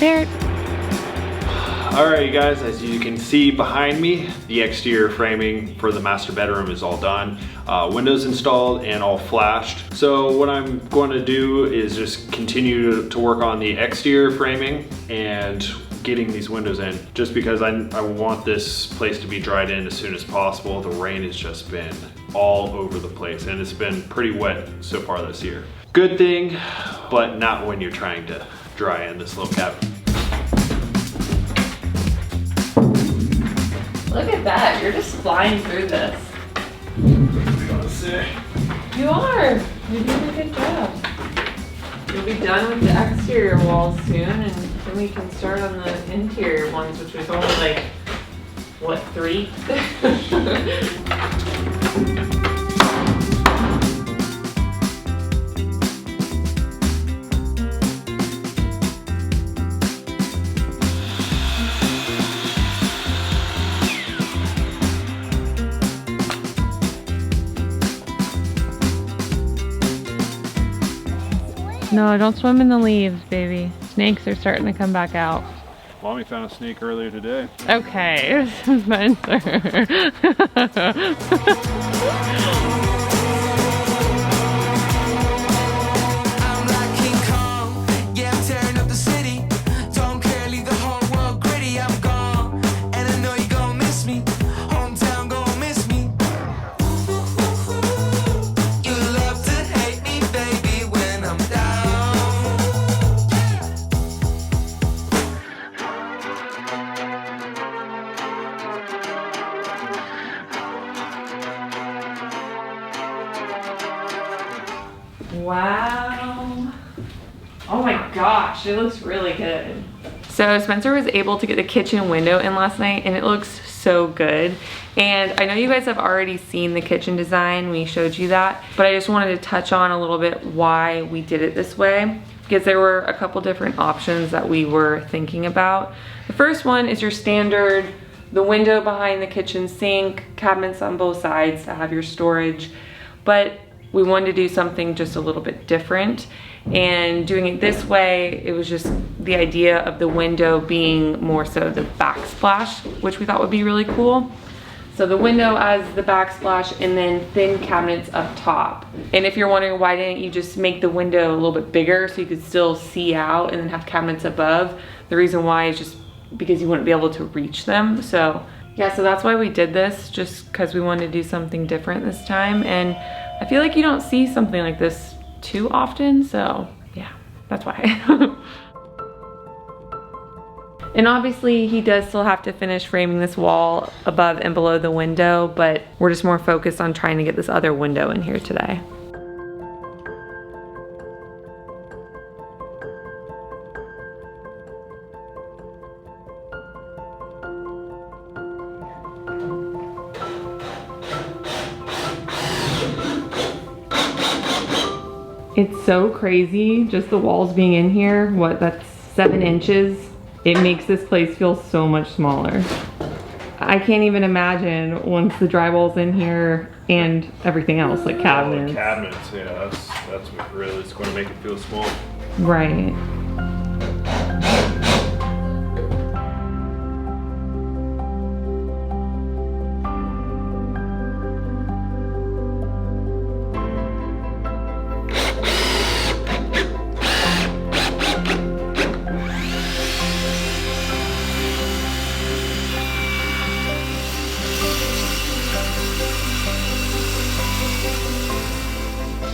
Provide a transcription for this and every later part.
Barrett. Alright you guys, as you can see behind me, the exterior framing for the master bedroom is all done. Windows installed and all flashed. So what I'm going to do is just continue to work on the exterior framing and getting these windows in, just because I want this place to be dried in as soon as possible. The rain has just been all over the place and it's been pretty wet so far this year. Good thing, but not when you're trying to dry in this little cabin. Look at that, you're just flying through this. You are, you're doing a good job. You'll be done with the exterior walls soon, and then we can start on the interior ones, which was only like, what, 3? No, don't swim in the leaves, baby. Snakes are starting to come back out. Mommy found a snake earlier today. Okay, Spencer. Wow. Oh my gosh, it looks really good. So Spencer was able to get the kitchen window in last night and it looks so good. And I know you guys have already seen the kitchen design, we showed you that, but I just wanted to touch on a little bit why we did it this way, because there were a couple different options that we were thinking about. The first one is your standard, the window behind the kitchen sink, cabinets on both sides to have your storage, but we wanted to do something just a little bit different. And doing it this way, it was just the idea of the window being more so the backsplash, which we thought would be really cool. So the window as the backsplash and then thin cabinets up top. And if you're wondering why didn't you just make the window a little bit bigger so you could still see out and then have cabinets above, the reason why is just because you wouldn't be able to reach them. So yeah, so that's why we did this, just because we wanted to do something different this time. And I feel like you don't see something like this too often, so yeah, that's why. And obviously he does still have to finish framing this wall above and below the window, but we're just more focused on trying to get this other window in here today. It's so crazy, just the walls being in here, what, that's 7 inches. It makes this place feel so much smaller. I can't even imagine once the drywall's in here and everything else, like cabinets. Cabinets, yeah, that's what really is going to make it feel small. Right.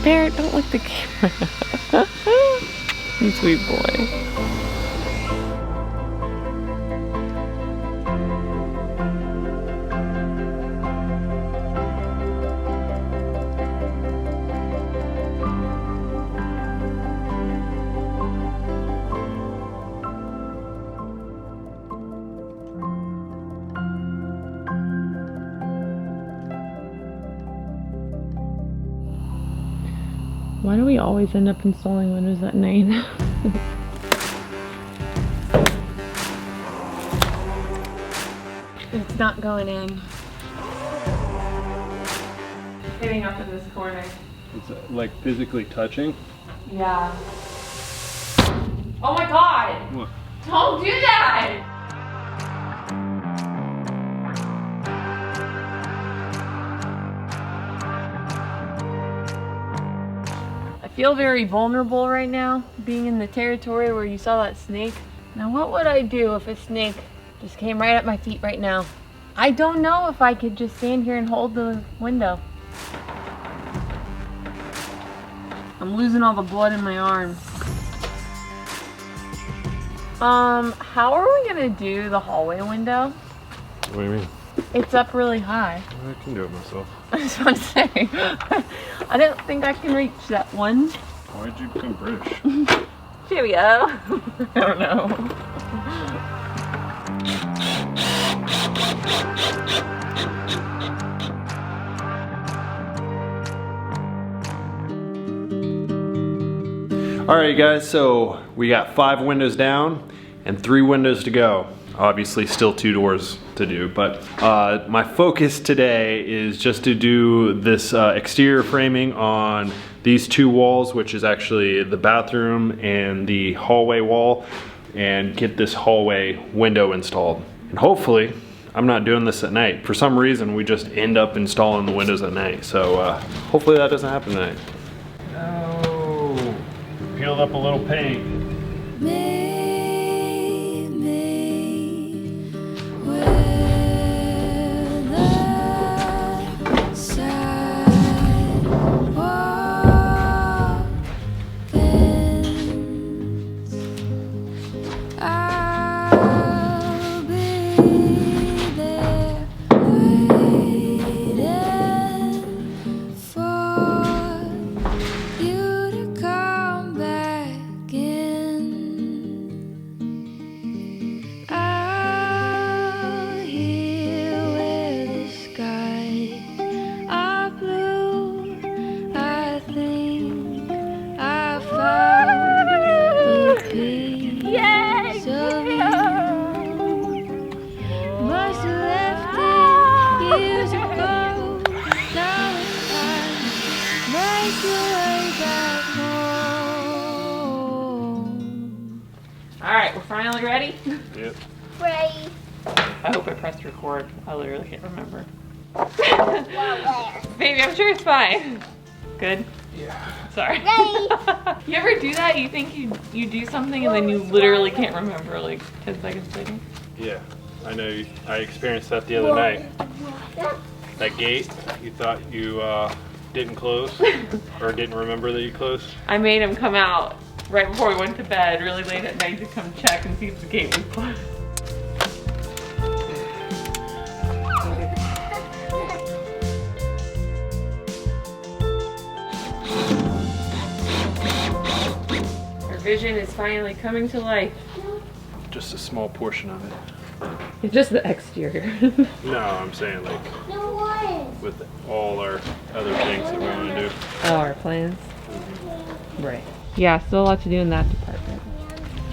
Barrett, don't lick the camera. You sweet boy. Why do we always end up installing windows at night? It's not going in. Hitting up in this corner. It's like physically touching? Yeah. Oh my god! What? Don't do that! I feel very vulnerable right now, being in the territory where you saw that snake. Now what would I do if a snake just came right at my feet right now? I don't know if I could just stand here and hold the window. I'm losing all the blood in my arm. How are we gonna do the hallway window? What do you mean? It's up really high. I can do it myself. I just want to say, I don't think I can reach that one. Why'd you become British? Here we go. I don't know. All right, guys, so we got 5 windows down and 3 windows to go. Obviously still 2 doors to do, but my focus today is just to do this exterior framing on these 2 walls, which is actually the bathroom and the hallway wall, and get this hallway window installed. And hopefully, I'm not doing this at night. For some reason, we just end up installing the windows at night. So hopefully that doesn't happen tonight. No, peeled up a little paint. Alright, we're finally ready? Yep. Ready. I hope I pressed record. I literally can't remember. Baby, I'm sure it's fine. Good? Yeah. Sorry. Ready. You ever do that? You think you do something and then you literally can't remember like 10 seconds later? Yeah, I know. I experienced that the other night. That gate, you thought you didn't close or didn't remember that you closed. I made him come out right before we went to bed really late at night to come check and see if the gate was closed. Our vision is finally coming to life. Just a small portion of it. It's just the exterior. No, I'm saying like No one. with all our other things that we want to do. Oh, our plans? Right. Yeah, still a lot to do in that department.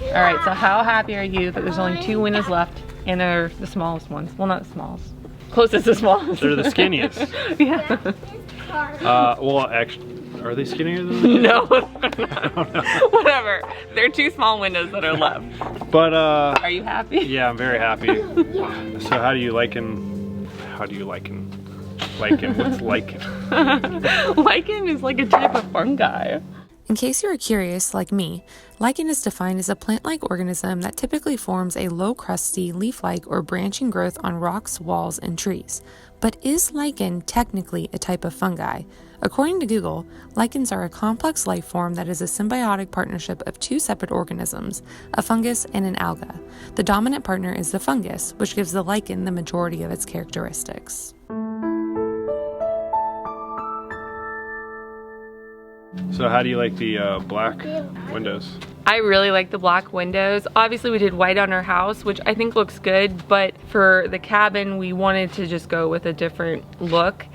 All right, so how happy are you that there's only 2 windows left and they're the smallest ones? Well, not the smallest. Closest to smallest. They're the skinniest. Yeah. Well, actually, are they skinnier than the No, I don't know. Whatever. They're 2 small windows that are left. But Are you happy? yeah, I'm very happy. So how do you liken? How do you liken? Liken? What's liken? Lichen is like a type of fungi. In case you are curious, like me, lichen is defined as a plant-like organism that typically forms a low crusty, leaf-like, or branching growth on rocks, walls, and trees. But is lichen technically a type of fungi? According to Google, lichens are a complex life form that is a symbiotic partnership of 2 separate organisms, a fungus and an alga. The dominant partner is the fungus, which gives the lichen the majority of its characteristics. So how do you like the black windows? I really like the black windows. Obviously we did white on our house, which I think looks good, but for the cabin we wanted to just go with a different look.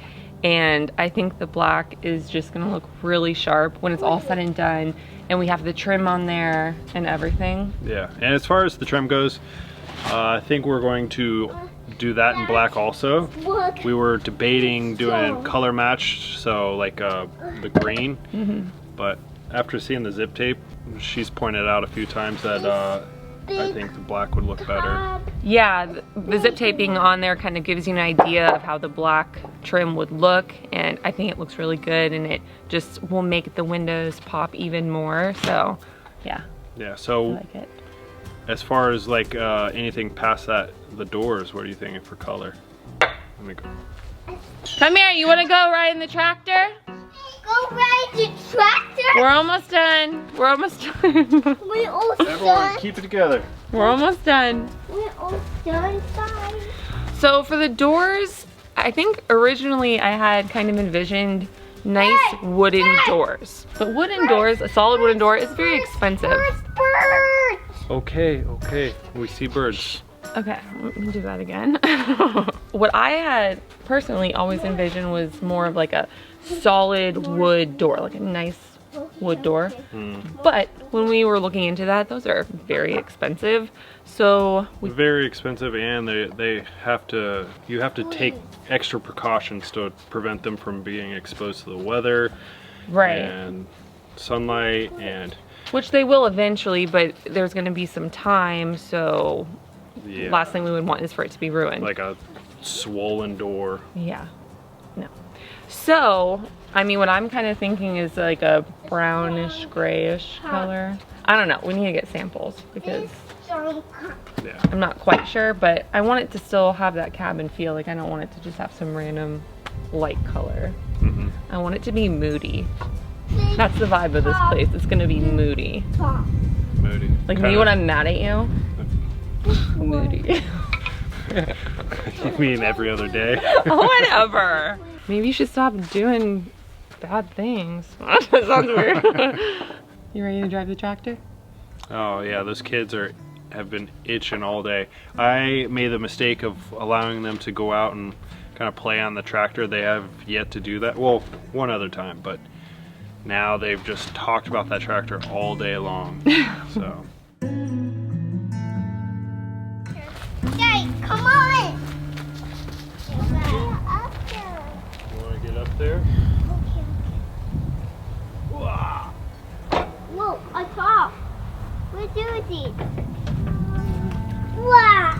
And I think the black is just gonna look really sharp when it's all said and done. And we have the trim on there and everything. Yeah, and as far as the trim goes, I think we're going to do that in black also. Look. We were debating doing color match, so like the green, but after seeing the zip tape, she's pointed out a few times that I think the black would look better. Yeah, the zip taping on there kind of gives you an idea of how the black trim would look, and I think it looks really good, and it just will make the windows pop even more. So yeah, Yeah, I so like it. as far as like anything past that, the doors, what are you thinking for color? Let me go. Come here, you want to go ride in the tractor? Go ride the tractor. We're almost done. We're almost done. We're all Everyone, done. keep it together. We're almost done. We're all done. Bye. So for the doors, I think originally I had kind of envisioned nice wooden doors. But wooden doors, a solid wooden door, is very expensive. Birds. Okay, okay. We see birds. Okay, let me do that again. What I had personally always envisioned was more of like a solid wood door, like a nice wood door. But when we were looking into that, those are very expensive. So Very expensive, and they have to, you have to take extra precautions to prevent them from being exposed to the weather and sunlight, and which they will eventually, but there's going to be some time, so yeah, last thing we would want is for it to be ruined. like a swollen door. Yeah, no. So, I mean, what I'm kind of thinking is like a brownish, grayish color. I don't know, we need to get samples because Yeah. I'm not quite sure, but I want it to still have that cabin feel. Like I don't want it to just have some random light color. Mm-hmm. I want it to be moody. That's the vibe of this place. It's gonna be moody. Moody. Like me when I'm mad at you. Moody. You mean every other day? Whatever. Maybe you should stop doing bad things. That sounds weird. You ready to drive the tractor? Oh yeah, those kids have been itching all day. I made the mistake of allowing them to go out and kind of play on the tractor. They have yet to do that. Well, one other time, but now they've just talked about that tractor all day long. So. Hey, come on. Get up there. You want to get up there? Whoa, I top. We're doing it. Wow.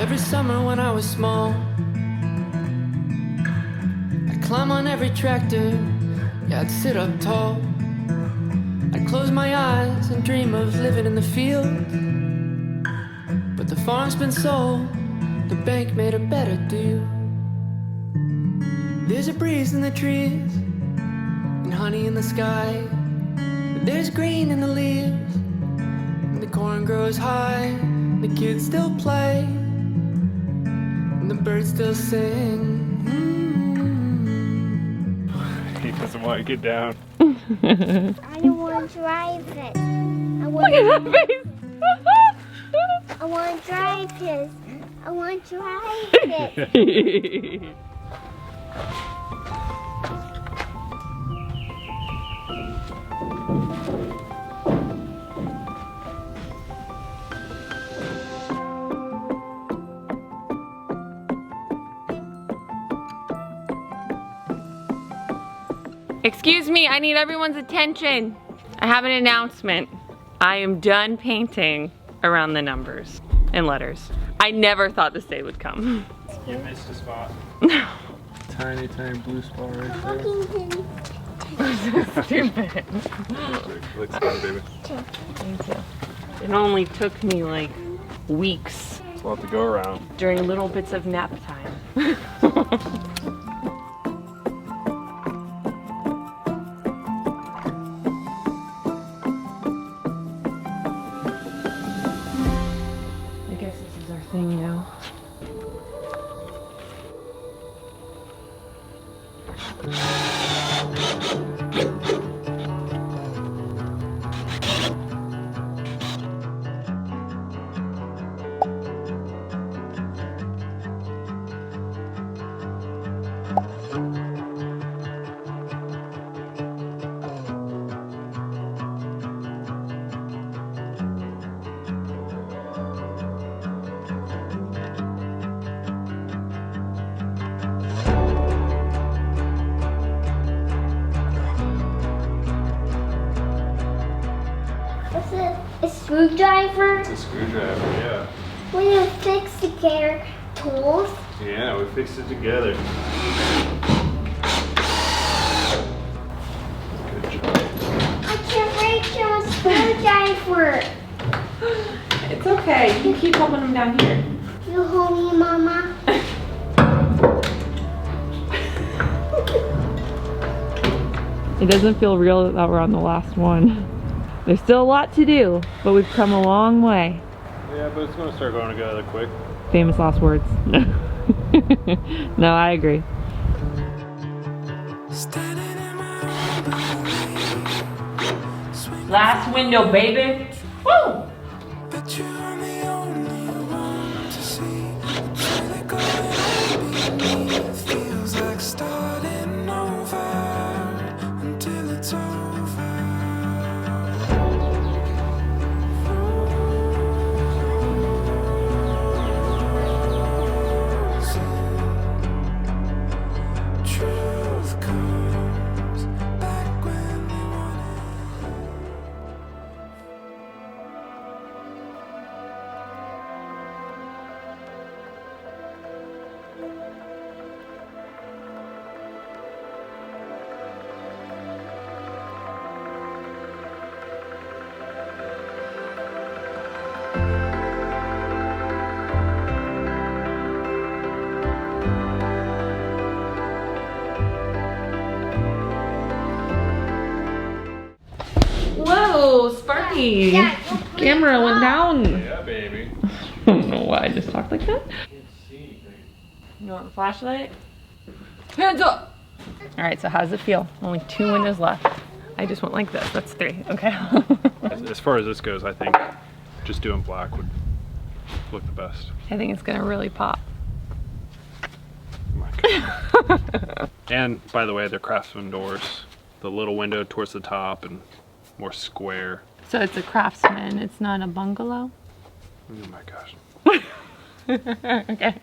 Every summer when I was small, I'd climb on every tractor, yeah, I'd sit up tall. I'd close my eyes and dream of living in the field. But the farm's been sold, the bank made a better deal. There's a breeze in the trees, and honey in the sky. There's green in the leaves, and the corn grows high. The kids still play, and the birds still sing. He doesn't want to get down. I don't want to drive it. Look at that face. I want to drive this. I want to drive it. Excuse me, I need everyone's attention. I have an announcement. I am done painting around the numbers and letters. I never thought this day would come. You missed a spot. No. Tiny, tiny blue spot right Stupid. Looks good, baby. Thank you. It only took me like weeks It's a lot to go around. during little bits of nap time. I guess this is our thing now. screwdriver? It's a screwdriver, yeah. Will you fix together tools? Yeah, we fixed it together. Good job. I can't reach your screwdriver. It's okay. You can keep helping him down here. You hold me, Mama. It doesn't feel real that we're on the last one. There's still a lot to do, but we've come a long way. Yeah, but it's gonna start going together quick. Famous last words. No, I agree. Last window, baby. Woo! But you're the only one to see. Really going beneath. Feels like starting over until it's over. Truth comes back when you want it. Whoa, Sparky. Yeah, Camera went down. Yeah, baby. I don't know why I just talked like that. You want a flashlight? Hands up! Alright, so how does it feel? Only 2 windows left. I just went like this. That's 3, okay? As far as this goes, I think just doing black would look the best. I think it's gonna really pop. Oh my God. And by the way, they're Craftsman doors. The little window towards the top and more square. So it's a Craftsman, it's not a bungalow? Oh my gosh. Okay.